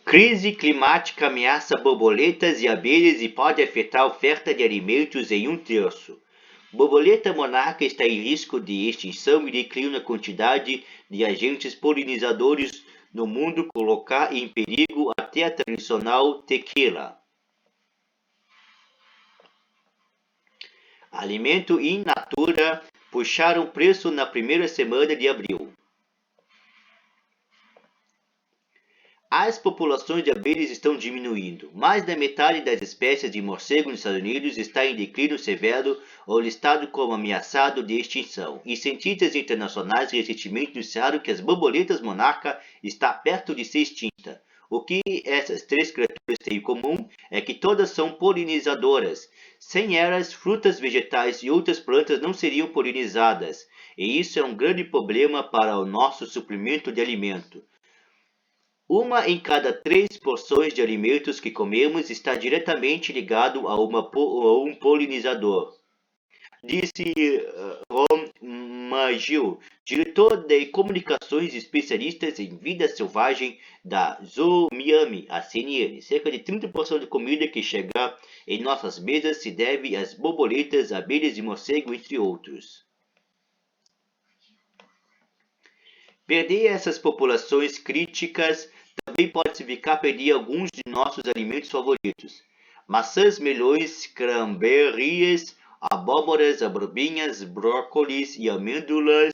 Crise climática ameaça borboletas e abelhas e pode afetar a oferta de alimentos em 1/3. Borboleta monarca está em risco de extinção e declínio na quantidade de agentes polinizadores no mundo, colocar em perigo até a tradicional tequila. Alimento in natura puxaram preço na primeira semana de abril. As populações de abelhas estão diminuindo. Mais da metade das espécies de morcego nos Estados Unidos está em declínio severo ou listado como ameaçado de extinção. E cientistas internacionais recentemente anunciaram que as borboletas monarca está perto de ser extinta. O que essas três criaturas têm em comum é que todas são polinizadoras. Sem elas, frutas, vegetais e outras plantas não seriam polinizadas. E isso é um grande problema para o nosso suprimento de alimento. Uma em cada 3 porções de alimentos que comemos está diretamente ligado a um polinizador, disse Ron Magil, diretor de comunicações e especialistas em vida selvagem da Zoo Miami, a CNN. Cerca de 30% da comida que chega em nossas mesas se deve às borboletas, abelhas e morcego, entre outros. Perder essas populações críticas também pode significar perder alguns de nossos alimentos favoritos. Maçãs, melões, cranberries, abóboras, abobrinhas, brócolis e amêndoas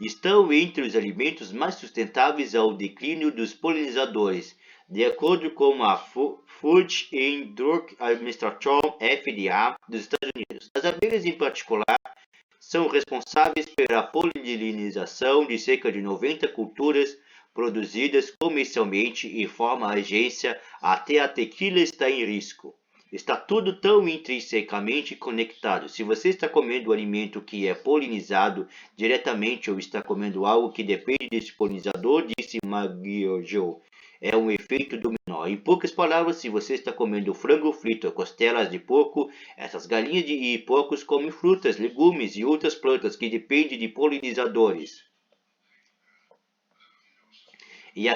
estão entre os alimentos mais sustentáveis ao declínio dos polinizadores, de acordo com a Food and Drug Administration (FDA) dos Estados Unidos. As abelhas, em particular, são responsáveis pela polinização de cerca de 90 culturas produzidas comercialmente e formam a agência até a tequila está em risco. Está tudo tão intrinsecamente conectado. Se você está comendo alimento que é polinizado diretamente ou está comendo algo que depende desse polinizador, disse Magio, é um efeito dominó. Em poucas palavras, se você está comendo frango frito ou costelas de porco, essas galinhas e porcos comem frutas, legumes e outras plantas que dependem de polinizadores. E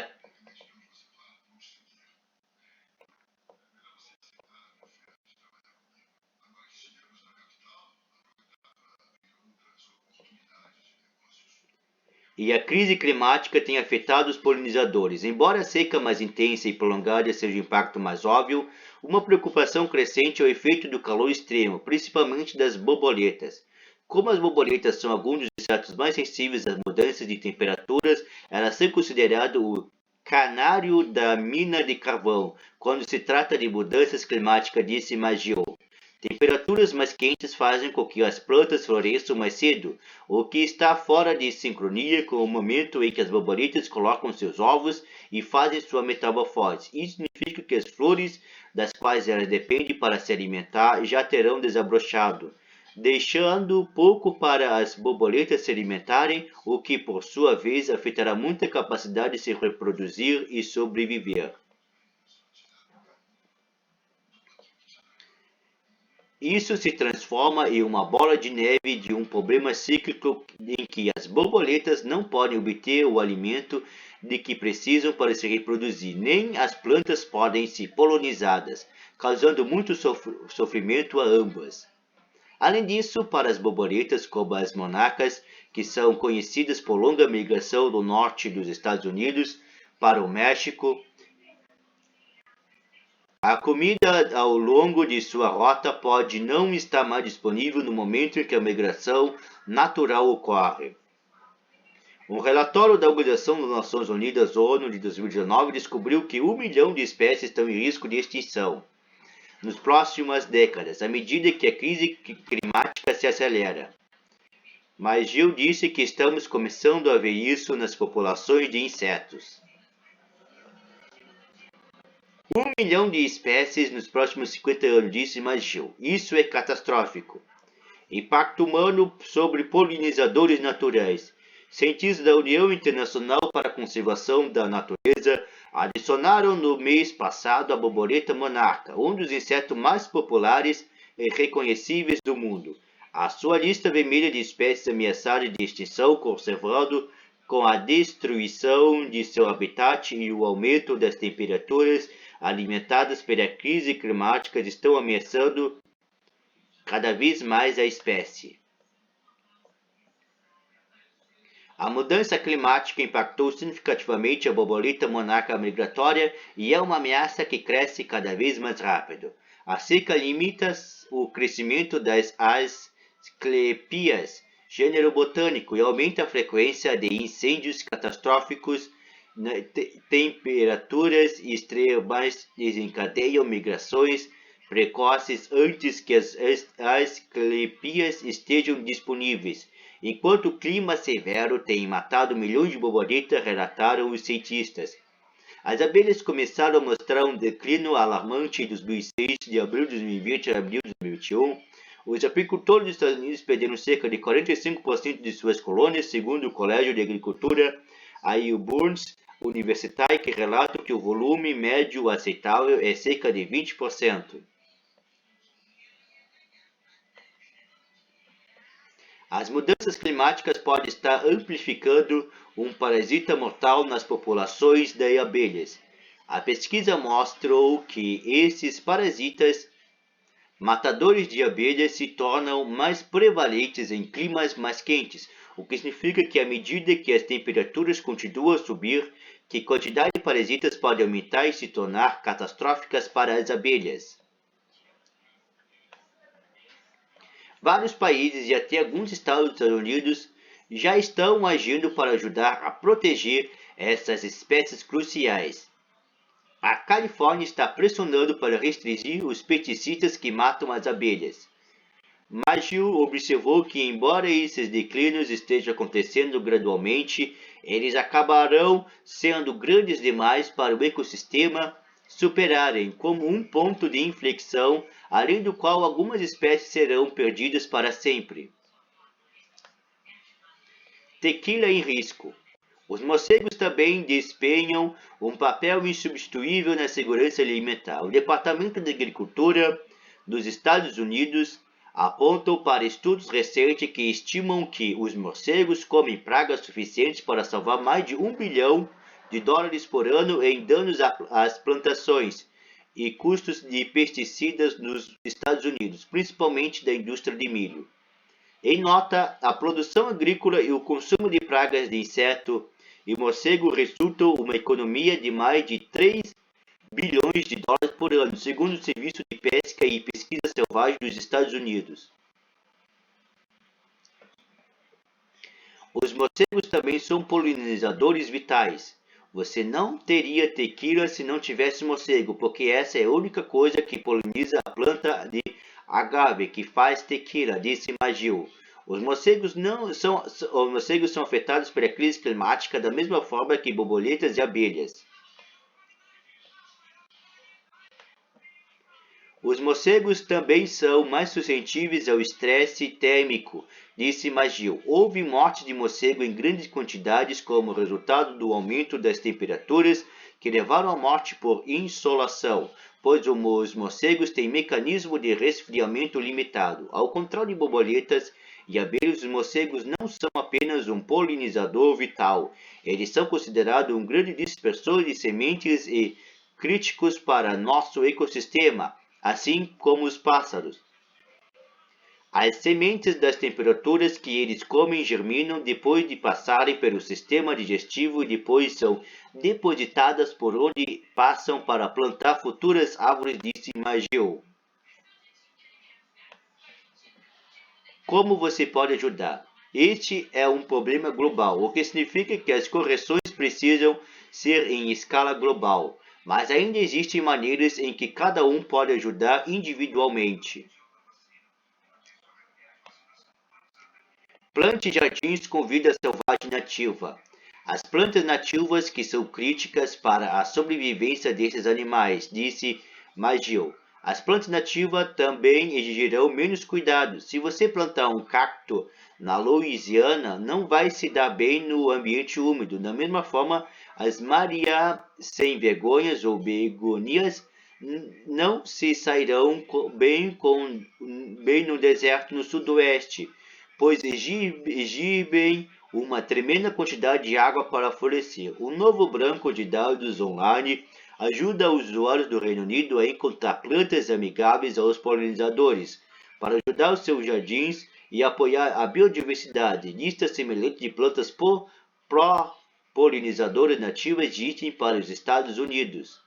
a crise climática tem afetado os polinizadores. Embora a seca mais intensa e prolongada seja o impacto mais óbvio, uma preocupação crescente é o efeito do calor extremo, principalmente das borboletas. Como as borboletas são alguns dos insetos mais sensíveis às mudanças de temperaturas, elas são consideradas o canário da mina de carvão quando se trata de mudanças climáticas, disse Magio. Temperaturas mais quentes fazem com que as plantas floresçam mais cedo, o que está fora de sincronia com o momento em que as borboletas colocam seus ovos e fazem sua metamorfose. Isso significa que as flores, das quais elas dependem para se alimentar, já terão desabrochado, deixando pouco para as borboletas se alimentarem, o que, por sua vez, afetará muito a capacidade de se reproduzir e sobreviver. Isso se transforma em uma bola de neve de um problema cíclico em que as borboletas não podem obter o alimento de que precisam para se reproduzir, nem as plantas podem ser polinizadas, causando muito sofrimento a ambas. Além disso, para as borboletas como as monarcas, que são conhecidas por longa migração do norte dos Estados Unidos para o México, a comida ao longo de sua rota pode não estar mais disponível no momento em que a migração natural ocorre. Um relatório da Organização das Nações Unidas, ONU, de 2019, descobriu que 1 milhão de espécies estão em risco de extinção nas próximas décadas, à medida que a crise climática se acelera. Mas Gil disse que estamos começando a ver isso nas populações de insetos. 1 milhão de espécies nos próximos 50 anos, disse Magil. Isso é catastrófico. Impacto humano sobre polinizadores naturais. Cientistas da União Internacional para a Conservação da Natureza adicionaram no mês passado a borboleta monarca, um dos insetos mais populares e reconhecíveis do mundo, à sua lista vermelha de espécies ameaçadas de extinção, conservando com a destruição de seu habitat e o aumento das temperaturas alimentadas pela crise climática estão ameaçando cada vez mais a espécie. A mudança climática impactou significativamente a borboleta monarca migratória e é uma ameaça que cresce cada vez mais rápido. A seca limita o crescimento das asclepias, gênero botânico, e aumenta a frequência de incêndios catastróficos. Temperaturas extremas desencadeiam migrações precoces antes que as asclepias estejam disponíveis. Enquanto o clima severo tem matado milhões de borboletas, relataram os cientistas. As abelhas começaram a mostrar um declínio alarmante em 2006, de abril de 2020 a abril de 2021. Os apicultores dos Estados Unidos perderam cerca de 45% de suas colônias, segundo o Colégio de Agricultura Audubon's University, que relata que o volume médio aceitável é cerca de 20%. As mudanças climáticas podem estar amplificando um parasita mortal nas populações de abelhas. A pesquisa mostrou que esses parasitas matadores de abelhas se tornam mais prevalentes em climas mais quentes, o que significa que à medida que as temperaturas continuam a subir, que a quantidade de parasitas pode aumentar e se tornar catastróficas para as abelhas. Vários países e até alguns estados dos Estados Unidos já estão agindo para ajudar a proteger essas espécies cruciais. A Califórnia está pressionando para restringir os pesticidas que matam as abelhas. Magill observou que, embora esses declínios estejam acontecendo gradualmente, eles acabarão sendo grandes demais para o ecossistema superarem como um ponto de inflexão, além do qual algumas espécies serão perdidas para sempre. Tequila em risco. Os morcegos também desempenham um papel insubstituível na segurança alimentar. O Departamento de Agricultura dos Estados Unidos apontou para estudos recentes que estimam que os morcegos comem pragas suficientes para salvar mais de $1 bilhão por ano em danos às plantações e custos de pesticidas nos Estados Unidos, principalmente da indústria de milho. Em nota, a produção agrícola e o consumo de pragas de inseto e morcego resultam uma economia de mais de $3 bilhões por ano, segundo o Serviço de Pesca e Pesquisa Selvagem dos Estados Unidos. Os morcegos também são polinizadores vitais. Você não teria tequila se não tivesse morcego, porque essa é a única coisa que poliniza a planta de agave que faz tequila, disse Magill. Os morcegos são afetados pela crise climática da mesma forma que borboletas e abelhas. Os morcegos também são mais suscetíveis ao estresse térmico, disse Magill. Houve morte de morcego em grandes quantidades como resultado do aumento das temperaturas que levaram à morte por insolação, pois os morcegos têm mecanismo de resfriamento limitado. Ao contrário de borboletas e abelhas, os morcegos não são apenas um polinizador vital. Eles são considerados um grande dispersor de sementes e críticos para nosso ecossistema, assim como os pássaros. As sementes das temperaturas que eles comem germinam depois de passarem pelo sistema digestivo e depois são depositadas por onde passam para plantar futuras árvores, disse Magill. Como você pode ajudar? Este é um problema global, o que significa que as correções precisam ser em escala global. Mas ainda existem maneiras em que cada um pode ajudar individualmente. Plante jardins com vida selvagem nativa. As plantas nativas que são críticas para a sobrevivência desses animais, disse Magill. As plantas nativas também exigirão menos cuidado. Se você plantar um cacto na Louisiana, não vai se dar bem no ambiente úmido. Da mesma forma, as Maria sem vergonhas ou begonias não se sairão bem no deserto no sudoeste, pois exibem uma tremenda quantidade de água para florescer. O novo banco de dados online ajuda os usuários do Reino Unido a encontrar plantas amigáveis aos polinizadores, para ajudar os seus jardins e apoiar a biodiversidade. Lista semelhante de plantas polinizadoras nativas existem para os Estados Unidos.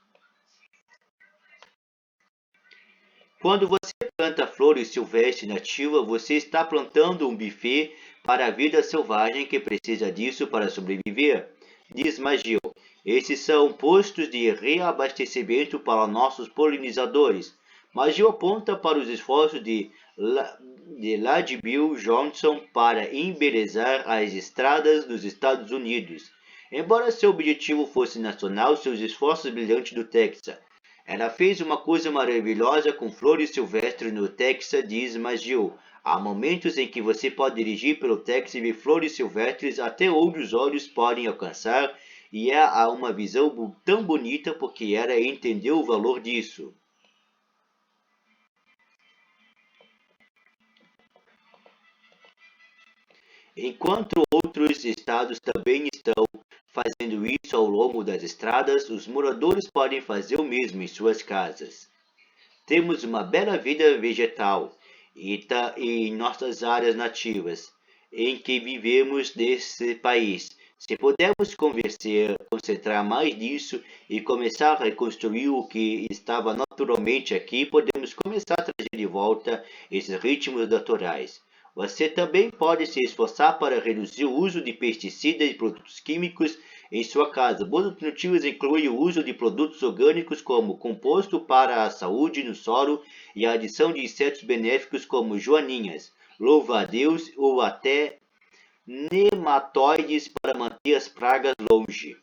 Quando você planta flores silvestres nativas, você está plantando um buffet para a vida selvagem que precisa disso para sobreviver, diz Magill. Esses são postos de reabastecimento para nossos polinizadores. Magill aponta para os esforços de Ladbill Johnson para embelezar as estradas dos Estados Unidos. Embora seu objetivo fosse nacional, seus esforços brilhantes do Texas. Ela fez uma coisa maravilhosa com flores silvestres no Texas, diz Magill. Há momentos em que você pode dirigir pelo Texas e ver flores silvestres até onde os olhos podem alcançar, e há uma visão tão bonita porque ela entendeu o valor disso. Enquanto outros estados também estão fazendo isso ao longo das estradas, os moradores podem fazer o mesmo em suas casas. Temos uma bela vida vegetal em nossas áreas nativas, em que vivemos nesse país. Se pudermos concentrar mais nisso e começar a reconstruir o que estava naturalmente aqui, podemos começar a trazer de volta esses ritmos naturais. Você também pode se esforçar para reduzir o uso de pesticidas e produtos químicos em sua casa. Boas alternativas incluem o uso de produtos orgânicos como composto para a saúde no solo e a adição de insetos benéficos como joaninhas, louva-a-Deus ou até nematóides para manter as pragas longe.